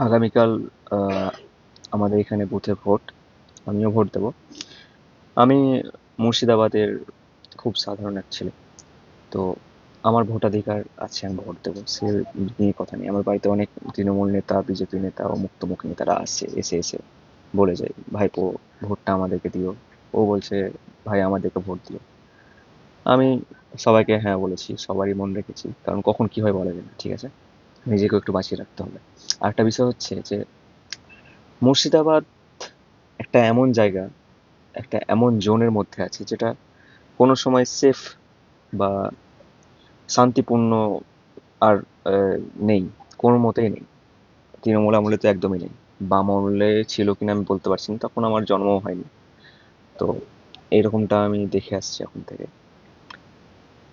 আগামীকাল আহ, আমাদের এখানে বুথে ভোট। আমিও ভোট দেব। আমি মুর্শিদাবাদের খুব সাধারণ এক ছেলে। তো আমার ভোটাধিকার আছে, আমি ভোট দেবো, সে নিয়ে কথা নেই। আমার বাড়িতে অনেক তৃণমূল নেতা, বিজেপি নেতা ও মুক্তমুখী নেতারা আসছে, এসে এসে বলে যায়, ভাইপো ভোটটা আমাদেরকে দিও। ও বলছে, ভাই আমাদেরকে ভোট দিও। আমি সবাইকে হ্যাঁ বলেছি, সবারই মন রেখেছি, কারণ কখন কি হয় বলা যায় না, ঠিক আছে। নিজেকেও একটু বাঁচিয়ে রাখতে হবে। আর একটা বিষয় হচ্ছে যে মুর্শিদাবাদ একটা এমন জায়গা, একটা এমন জোনের মধ্যে আছে যেটা কোনো সময় সেফ বা শান্তিপূর্ণ আর আহ, নেই, কোনো মতেই নেই। তৃণমূল আমলে তো একদমই নেই। বাম আমলে ছিল কিনা আমি বলতে পারছি না, তখন আমার জন্মও হয়নি। তো এইরকমটা আমি দেখে আসছি এখন থেকে।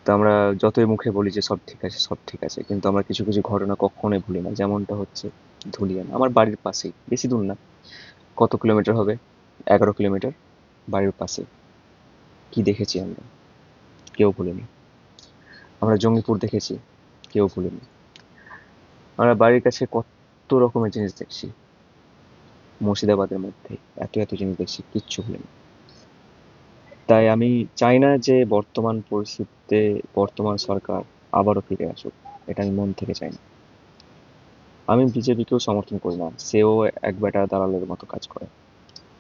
তো আমরা যতই মুখে বলি যে সব ঠিক আছে, সব ঠিক আছে, কিন্তু আমরা কিছু কিছু ঘটনা কখনোই ভুলি না। যেমনটা হচ্ছে ধুলিয়ান, আমার বাড়ির পাশেই, বেশি দূর না। কত কিলোমিটার হবে? 11 কিলোমিটার। বাড়ির পাশে কি দেখেছি আমরা, কেউ ভুলিনি। আমরা জঙ্গিপুর দেখেছি, কেউ ভুলিনি। আমরা বাড়ির কাছে কত রকমের জিনিস দেখছি। মুর্শিদাবাদের মধ্যে এত এত জিনিস দেখছি, কিচ্ছু ভুলিনি। তাই আমি চাই না যে বর্তমান পরিস্থিতিতে বর্তমান সরকার আবারও ফিরে আসুক। এটা আমি মন থেকে চাই না। আমি বিজেপিকেও সমর্থন করি না, সেও এক বেটা দালালের মতো কাজ করে।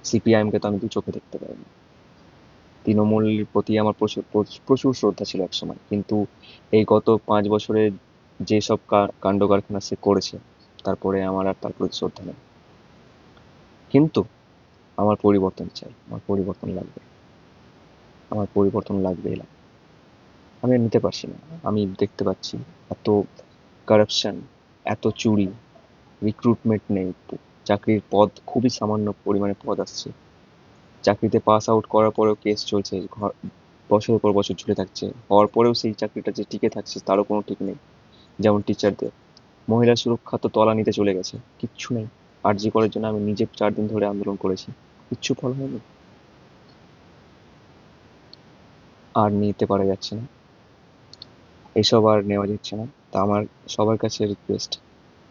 সিপিআইএম কে তো আমি দু চোখে দেখতে পাই না। তৃণমূলের প্রতি আমার প্রচুর প্রচুর প্রচুর শ্রদ্ধা ছিল একসময়, কিন্তু এই গত 5 বছরে যেসব কাণ্ড কারখানা সে করেছে, তারপরে আমার আর তার প্রতি শ্রদ্ধা নেই। কিন্তু আমার পরিবর্তন চাই, আমার পরিবর্তন লাগবে, আমার পরিবর্তন লাগবেই লাগবে। আমি আর নিতে পারছি না। আমি দেখতে পাচ্ছি এত কারাপশন, এত চুরি, রিক্রুটমেন্ট নেই। চাকরির পদ খুবই সামান্য পরিমাণে পদ আসছে। চাকরিতে পাস আউট করার পরেও কেস চলছে, বছরের পর বছর ঝুলে থাকছে। হওয়ার পরেও সেই চাকরিটা যে টিকে থাকছে তারও কোনো ঠিক নেই। যেমন টিচারদের মহিলা সুরক্ষা তো তলানিতে চলে গেছে, কিচ্ছু নেই। আরজি করার জন্য আমি নিজে 4 দিন ধরে আন্দোলন করেছি, কিচ্ছু ফল হয়নি। আর নিতে পারা যাচ্ছে না, এসব আর নেওয়া যাচ্ছে না। তা আমার সবার কাছে রিকোয়েস্ট,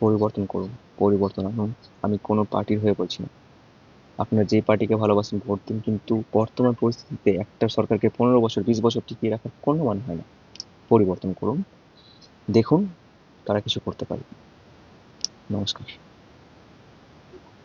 পরিবর্তন করুন, পরিবর্তন আনুন। আমি কোনো পার্টির হয়ে বলছি না, আপনারা যে পার্টিকে ভালোবাসেন ভোট দিন, কিন্তু বর্তমান পরিস্থিতিতে একটা সরকারকে 15 বছর 20 বছর টিকিয়ে রাখার কোনো মানে হয় না। পরিবর্তন করুন, দেখুন তারা কিছু করতে পারে। নমস্কার।